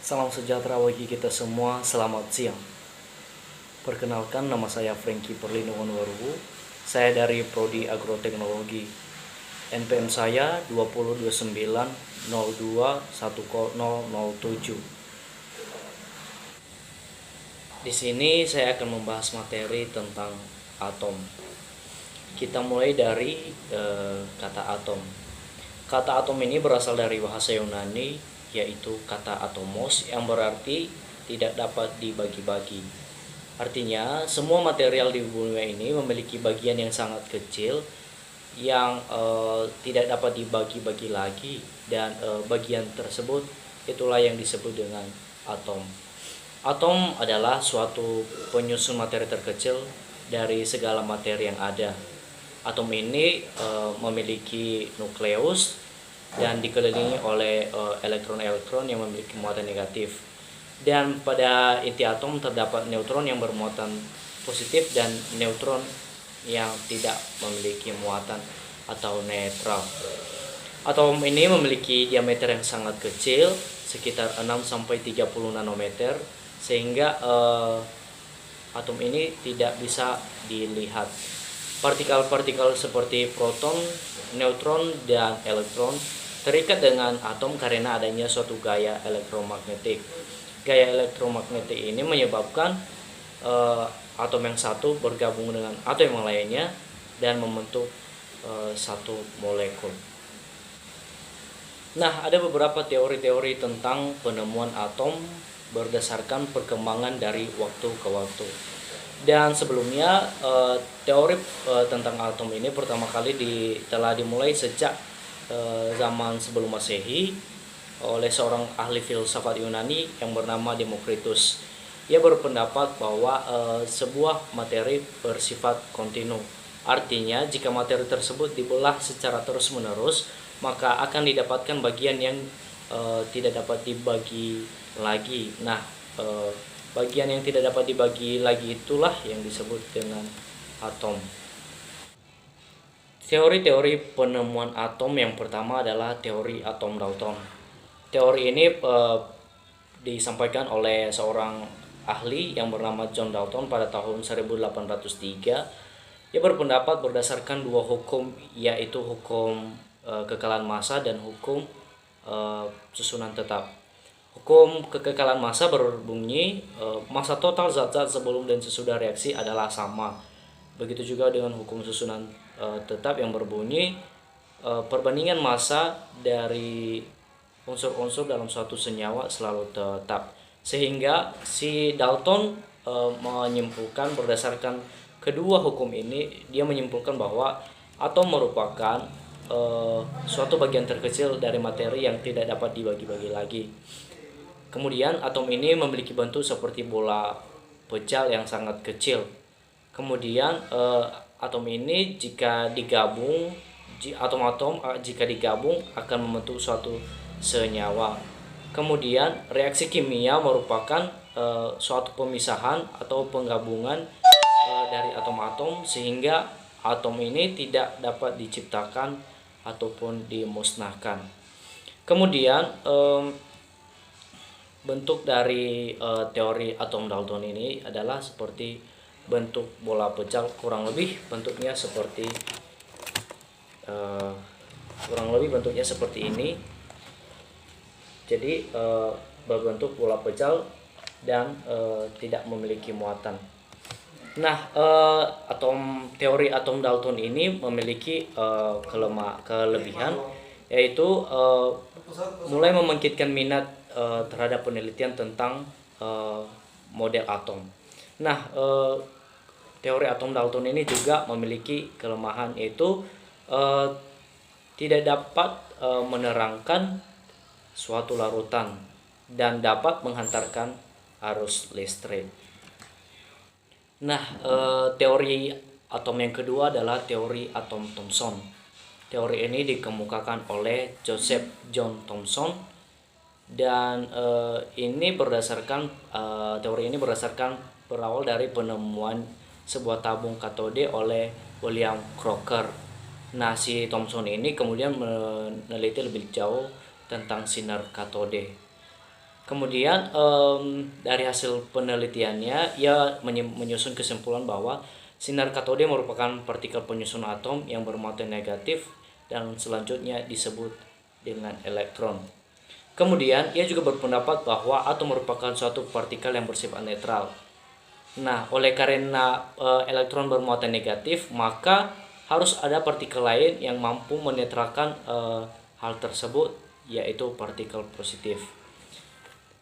Salam sejahtera bagi kita semua, selamat siang. Perkenalkan, nama saya Franky Perlindungan Warubu. Saya dari Prodi Agroteknologi. NPM saya 2029021007. Di sini saya akan membahas materi tentang atom. Kita mulai dari kata atom. Kata atom ini berasal dari bahasa Yunani, yaitu kata atomos yang berarti tidak dapat dibagi-bagi. Artinya, semua material di bumi ini memiliki bagian yang sangat kecil yang tidak dapat dibagi-bagi lagi, dan bagian tersebut itulah yang disebut dengan atom. Atom adalah suatu penyusun materi terkecil dari segala materi yang ada. Atom ini memiliki nukleus dan dikelilingi oleh elektron-elektron yang memiliki muatan negatif. Dan pada inti atom terdapat neutron yang bermuatan positif dan neutron yang tidak memiliki muatan atau netral. Atom ini memiliki diameter yang sangat kecil, sekitar 6-30 nanometer, sehingga atom ini tidak bisa dilihat. Partikel-partikel seperti proton, neutron, dan elektron terikat dengan atom karena adanya suatu gaya elektromagnetik. Gaya elektromagnetik ini menyebabkan atom yang satu bergabung dengan atom yang lainnya dan membentuk satu molekul. Nah, ada beberapa teori-teori tentang penemuan atom berdasarkan perkembangan dari waktu ke waktu. Dan sebelumnya teori tentang atom ini pertama kali telah dimulai sejak zaman sebelum Masehi oleh seorang ahli filsafat Yunani yang bernama Demokritus. Ia berpendapat bahwa sebuah materi bersifat kontinu. Artinya, jika materi tersebut dibelah secara terus-menerus, maka akan didapatkan bagian yang tidak dapat dibagi lagi. Nah, bagian yang tidak dapat dibagi lagi itulah yang disebut dengan atom. Teori-teori penemuan atom yang pertama adalah teori atom Dalton. Teori ini disampaikan oleh seorang ahli yang bernama John Dalton pada tahun 1803. Ia berpendapat berdasarkan dua hukum, yaitu hukum kekekalan massa dan hukum susunan tetap. Hukum kekekalan massa berbunyi massa total zat-zat sebelum dan sesudah reaksi adalah sama. Begitu juga dengan hukum susunan tetap yang berbunyi perbandingan massa dari unsur-unsur dalam suatu senyawa selalu tetap. Sehingga si Dalton menyimpulkan berdasarkan kedua hukum ini, dia menyimpulkan bahwa atom merupakan suatu bagian terkecil dari materi yang tidak dapat dibagi-bagi lagi. Kemudian atom ini memiliki bentuk seperti bola pecal yang sangat kecil. Kemudian atom ini jika digabung, atom-atom jika digabung akan membentuk suatu senyawa. Kemudian reaksi kimia merupakan suatu pemisahan atau penggabungan dari atom-atom sehingga atom ini tidak dapat diciptakan ataupun dimusnahkan. Kemudian bentuk dari teori atom Dalton ini adalah seperti bentuk bola pecal, kurang lebih bentuknya seperti ini. Jadi berbentuk bola pecal dan tidak memiliki muatan. Nah, teori atom Dalton ini memiliki kelebihan, yaitu mulai membangkitkan minat terhadap penelitian tentang model atom. Nah, teori atom Dalton ini juga memiliki kelemahan, yaitu tidak dapat menerangkan suatu larutan dan dapat menghantarkan arus listrik. Nah, teori atom yang kedua adalah teori atom Thomson. Teori ini dikemukakan oleh Joseph John Thomson, dan teori ini berawal dari penemuan sebuah tabung katode oleh William Crocker. Nah, si Thomson ini kemudian meneliti lebih jauh tentang sinar katode. Kemudian dari hasil penelitiannya ia menyusun kesimpulan bahwa sinar katode merupakan partikel penyusun atom yang bermuatan negatif dan selanjutnya disebut dengan elektron. Kemudian ia juga berpendapat bahwa atom merupakan suatu partikel yang bersifat netral. Nah, oleh karena elektron bermuatan negatif, maka harus ada partikel lain yang mampu menetralkan hal tersebut, yaitu partikel positif.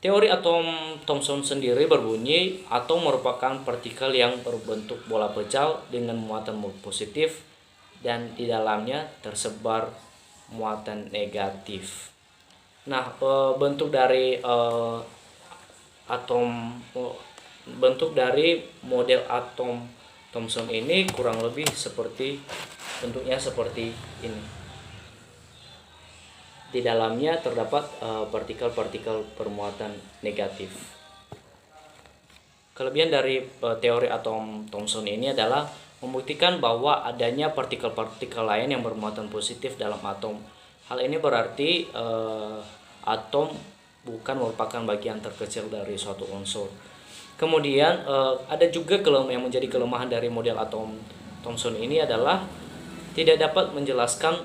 Teori atom Thomson sendiri berbunyi, atom merupakan partikel yang berbentuk bola pecah dengan muatan positif dan di dalamnya tersebar muatan negatif. Nah, atom bentuk dari model atom Thomson ini kurang lebih bentuknya seperti ini. Di dalamnya terdapat partikel-partikel bermuatan negatif. Kelebihan dari teori atom Thomson ini adalah membuktikan bahwa adanya partikel-partikel lain yang bermuatan positif dalam atom. Hal ini berarti atom bukan merupakan bagian terkecil dari suatu unsur. Kemudian ada juga yang menjadi kelemahan dari model atom Thomson ini adalah tidak dapat menjelaskan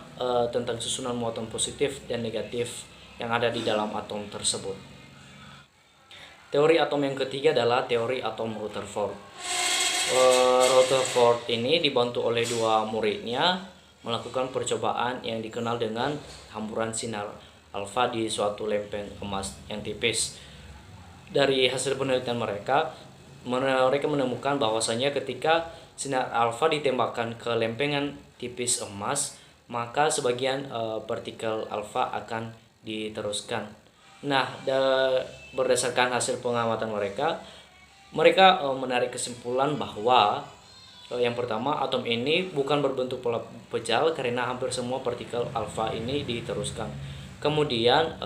tentang susunan muatan positif dan negatif yang ada di dalam atom tersebut. Teori atom yang ketiga adalah teori atom Rutherford. Rutherford ini dibantu oleh dua muridnya melakukan percobaan yang dikenal dengan hamburan sinar alfa di suatu lempeng emas yang tipis. Dari hasil penelitian mereka menemukan bahwasanya ketika sinar alfa ditembakkan ke lempengan tipis emas, maka sebagian partikel alfa akan diteruskan. Nah, berdasarkan hasil pengamatan mereka menarik kesimpulan bahwa yang pertama, atom ini bukan berbentuk bola pecah karena hampir semua partikel alfa ini diteruskan. Kemudian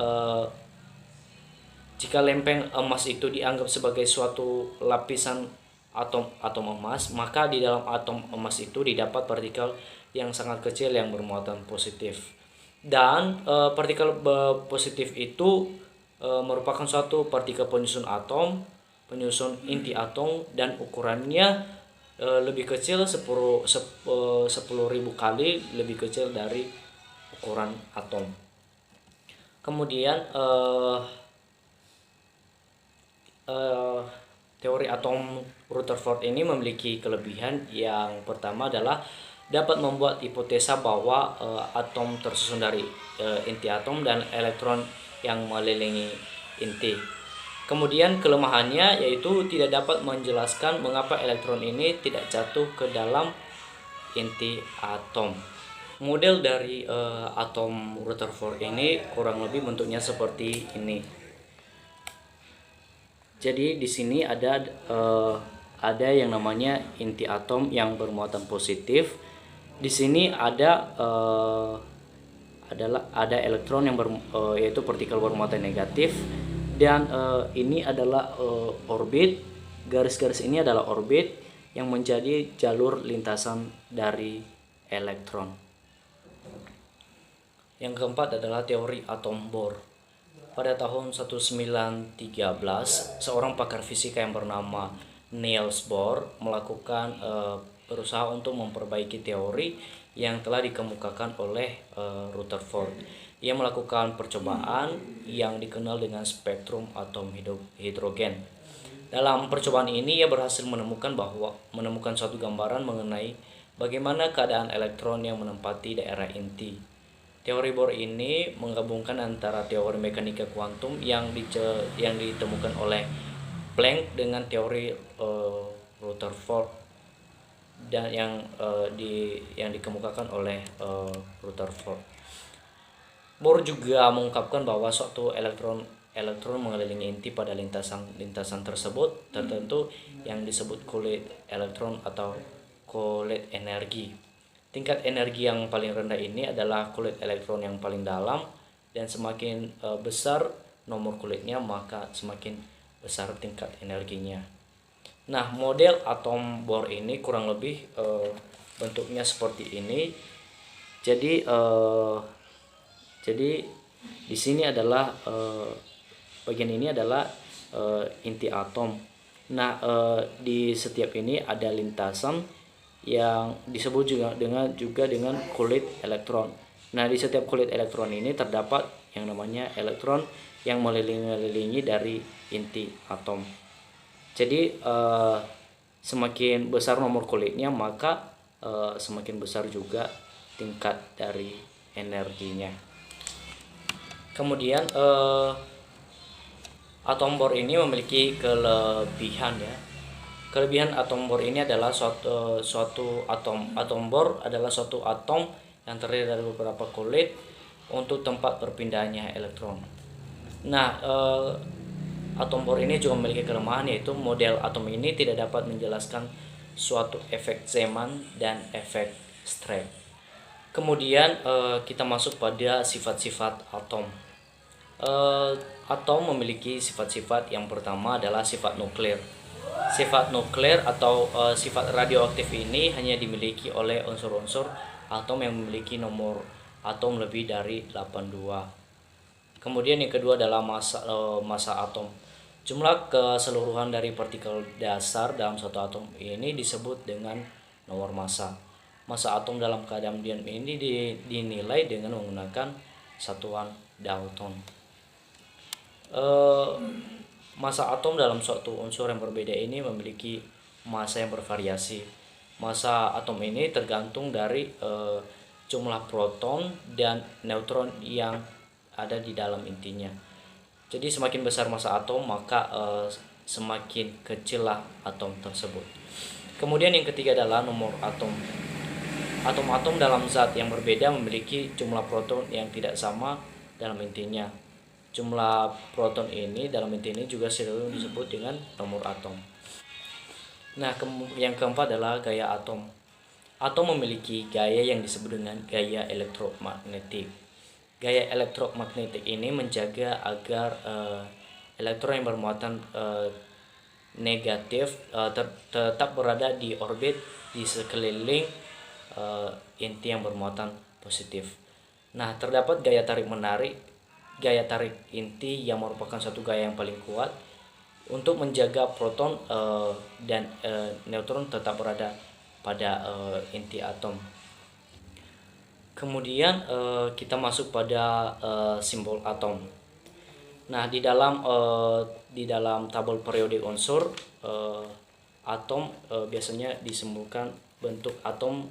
jika lempeng emas itu dianggap sebagai suatu lapisan atom emas, maka di dalam atom emas itu didapat partikel yang sangat kecil yang bermuatan positif. Dan partikel positif itu merupakan suatu partikel penyusun atom, penyusun inti atom, dan ukurannya lebih kecil 10.000 kali lebih kecil dari ukuran atom. Kemudian teori atom Rutherford ini memiliki kelebihan. Yang pertama adalah dapat membuat hipotesa bahwa atom tersusun dari inti atom dan elektron yang mengelilingi inti. Kemudian kelemahannya yaitu tidak dapat menjelaskan mengapa elektron ini tidak jatuh ke dalam inti atom. Model dari atom Rutherford ini kurang lebih bentuknya seperti ini. Jadi di sini ada yang namanya inti atom yang bermuatan positif. Di sini ada elektron yang yaitu partikel bermuatan negatif, dan ini adalah orbit. Garis-garis ini adalah orbit yang menjadi jalur lintasan dari elektron. Yang keempat adalah teori atom Bohr. Pada tahun 1913, seorang pakar fisika yang bernama Niels Bohr melakukan berusaha untuk memperbaiki teori yang telah dikemukakan oleh Rutherford. Ia melakukan percobaan yang dikenal dengan spektrum atom hidrogen. Dalam percobaan ini ia berhasil menemukan suatu gambaran mengenai bagaimana keadaan elektron yang menempati daerah inti. Teori Bohr ini menggabungkan antara teori mekanika kuantum yang ditemukan oleh Planck dengan teori Rutherford dan yang dikemukakan oleh Rutherford. Bohr juga mengungkapkan bahwa suatu elektron mengelilingi inti pada lintasan tersebut tertentu yang disebut kulit elektron atau kulit energi. Tingkat energi yang paling rendah ini adalah kulit elektron yang paling dalam, dan semakin besar nomor kulitnya maka semakin besar tingkat energinya. Nah, model atom Bohr ini kurang lebih bentuknya seperti ini. Jadi di sini adalah bagian ini adalah inti atom. Nah, di setiap ini ada lintasan yang disebut juga dengan kulit elektron. Nah, di setiap kulit elektron ini terdapat yang namanya elektron yang mengelilingi dari inti atom. Jadi semakin besar nomor kulitnya, maka semakin besar juga tingkat dari energinya. Kemudian atom bor ini memiliki kelebihan ya. Kelebihan atom bor ini adalah suatu atom bor adalah suatu atom yang terdiri dari beberapa kulit untuk tempat berpindahnya elektron. Nah, atom bor ini juga memiliki kelemahan, yaitu model atom ini tidak dapat menjelaskan suatu efek Zeeman dan efek Stray. Kemudian kita masuk pada sifat-sifat atom. Atom memiliki sifat-sifat. Yang pertama adalah sifat nuklir. Sifat nuklir atau sifat radioaktif ini hanya dimiliki oleh unsur-unsur atom yang memiliki nomor atom lebih dari 82. Kemudian yang kedua adalah massa atom. Jumlah keseluruhan dari partikel dasar dalam satu atom ini disebut dengan nomor massa. Massa atom dalam keadaan diam ini dinilai dengan menggunakan satuan Dalton. Massa atom dalam suatu unsur yang berbeda ini memiliki massa yang bervariasi. Massa atom ini tergantung dari jumlah proton dan neutron yang ada di dalam intinya. Jadi semakin besar massa atom, maka semakin kecillah atom tersebut. Kemudian yang ketiga adalah nomor atom. Atom-atom dalam zat yang berbeda memiliki jumlah proton yang tidak sama dalam intinya. Jumlah proton ini dalam inti ini juga sering disebut dengan nomor atom. Nah, yang keempat adalah gaya atom. Atom memiliki gaya yang disebut dengan gaya elektromagnetik. Gaya elektromagnetik ini menjaga agar elektron yang bermuatan negatif tetap berada di orbit di sekeliling inti yang bermuatan positif. Nah, terdapat gaya tarik menarik, gaya tarik inti yang merupakan satu gaya yang paling kuat untuk menjaga proton dan neutron tetap berada pada inti atom. Kemudian kita masuk pada simbol atom. Nah, di dalam tabel periodik unsur atom biasanya disimbolkan bentuk atom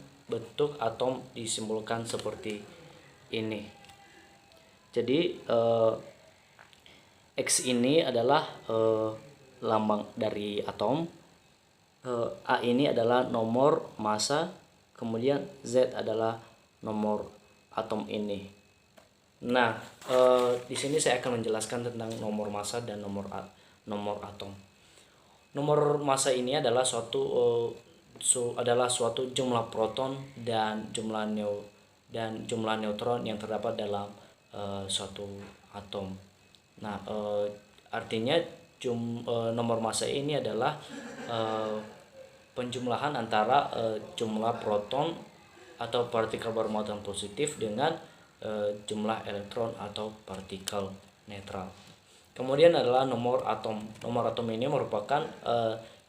disimbolkan seperti ini. Jadi X ini adalah lambang dari atom, A ini adalah nomor massa, kemudian Z adalah nomor atom ini. Nah, di sini saya akan menjelaskan tentang nomor massa dan nomor atom. Nomor massa ini adalah suatu jumlah proton dan jumlah neutron yang terdapat dalam suatu atom. Nah, artinya nomor massa ini adalah penjumlahan antara jumlah proton atau partikel bermuatan positif dengan jumlah elektron atau partikel netral. Kemudian adalah nomor atom. Nomor atom ini merupakan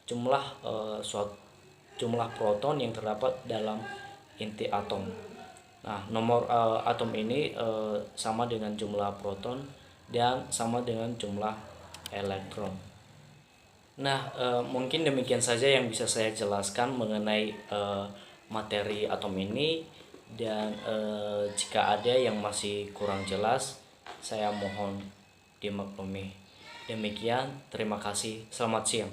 jumlah proton yang terdapat dalam inti atom. Nah, nomor atom ini sama dengan jumlah proton dan sama dengan jumlah elektron. Nah, mungkin demikian saja yang bisa saya jelaskan mengenai materi atom ini, dan jika ada yang masih kurang jelas, saya mohon dimaklumi. Demikian, terima kasih. Selamat siang.